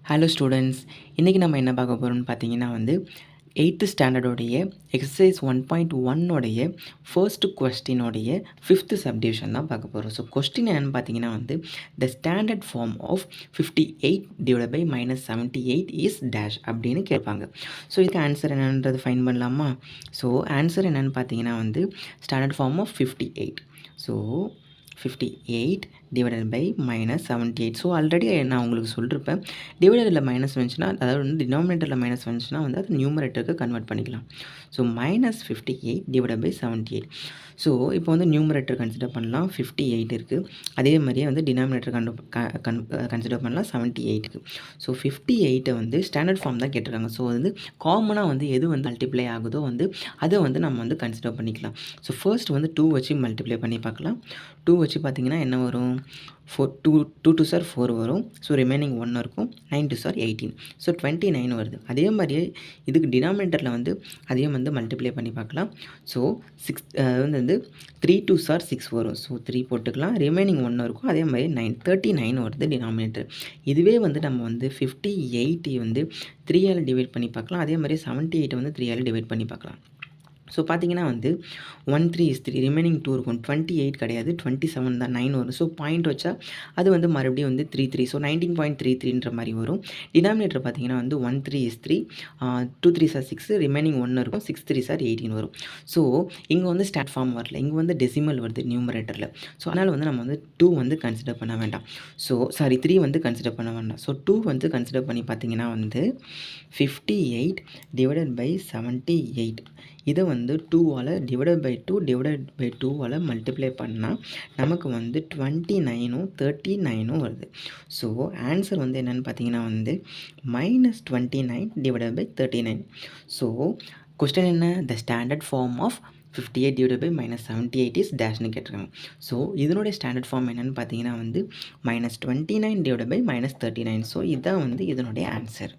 Hello students, இன்றைக்கி நம்ம என்ன பார்க்க போகிறோம்னு பார்த்தீங்கன்னா எயித்து ஸ்டாண்டர்டோடைய எக்ஸசைஸ் 1.1 ஃபர்ஸ்ட் கொஸ்டினோடைய ஃபிஃப்த்து சப்டிவிஷன் தான் பார்க்க போகிறோம். ஸோ கொஸ்டின் என்னென்னு பார்த்தீங்கன்னா the standard form of 58/-78 is dash அப்படின்னு கேட்பாங்க. ஸோ இதுக்கு ஆன்சர் என்னன்றது ஃபைன் பண்ணலாமா? ஸோ ஆன்சர் என்னென்னு பார்த்தீங்கன்னா standard form of 58. So 58 divided by -78. So already நான் உங்களுக்கு சொல்லியிருப்பேன், டிவைடரில் மைனஸ் வந்துச்சுன்னா, அதாவது டினாமினேட்டரில் மைனஸ் வந்துச்சுன்னா அது நியூமரேட்டருக்கு கன்வெர்ட் பண்ணிக்கலாம். So -58 divided by 78. ஸோ இப்போ நியூமரேட்டர் கன்சிடர் பண்ணலாம், 58 இருக்குது. அதே மாதிரியே டினாமினேட்டர் கன்சிடர் பண்ணலாம், 78க்கு. ஸோ 58 ஸ்டாண்டர்ட் ஃபார்ம் தான் கேட்டிருக்காங்க. ஸோ காமனாக எது மல்டிப்ளை ஆகுதோ அதை நம்ம கன்சிடர் பண்ணிக்கலாம். ஸோ ஃபர்ஸ்ட் 2 வச்சு மல்டிப்ளை பண்ணி பார்க்கலாம். 2 வச்சு பார்த்தீங்கன்னா என்ன வரும்? 2 2 சார் 4 வரும். ஸோ ரிமைனிங் 1 இருக்கும். 9 2 சார் 18. ஸோ 29 வருது. அதே மாதிரியே இதுக்கு டினாமினேட்டரில் அதையும் மல்டிப்ளை பண்ணி பார்க்கலாம். ஸோ 3 2 சார் 6 வரும். ஸோ 3 போட்டுக்கலாம். ரிமைனிங் 1 இருக்கும். அதே மாதிரி 39 வருது டினாமினேட்டர். இதுவே நம்ம 58 3ஆல் டிவைட் பண்ணி பார்க்கலாம். அதே மாதிரி 78 3ஆல் டிவைட் பண்ணி பார்க்கலாம். ஸோ பார்த்தீங்கன்னா 1 3 is 3, ரிமைனிங் 2 இருக்கும். 28 கிடையாது, 27 தான், 9 வரும். ஸோ பாயிண்ட் வச்சா அது மறுபடியும் 3 3. ஸோ 19.33ன்ற மாதிரி வரும். டினாமினேட்டர் பார்த்தீங்கன்னா 1 3 is 3, 2 3 சார் 6, ரிமைனிங் 1 இருக்கும். 6 3 சார் 18 வரும். ஸோ இங்கே ஸ்டாட் ஃபார்ம் வரல, இங்கே டெசிமல் வருது நியூமரேட்டரில். ஸோ அதனால் நம்ம 2 கன்சிடர் பண்ண வேண்டாம். ஸோ சாரி 3 கன்சிடர் பண்ண வேண்டாம். ஸோ 2 கன்சிடர் பண்ணி பார்த்தீங்கன்னா 58 டிவைடட் பை 78. இதை 2ஆல் டிவைடட் பை 2ஆல் மல்டிப்ளை பண்ணால் நமக்கு 29ம் 39ம் வருது. ஸோ ஆன்சர் என்னென்னு பார்த்தீங்கன்னா -29 டிவைடட் பை 39. ஸோ கொஸ்டின் என்ன? The standard form of 58 divided by -78 is டேஷ்னு கேட்டிருக்காங்க. ஸோ இதனுடைய ஸ்டாண்டர்ட் ஃபார்ம் என்னென்னு பார்த்தீங்கன்னா -29 டிவைடட் பை -39. ஸோ இதுதான் இதனுடைய ஆன்சர்.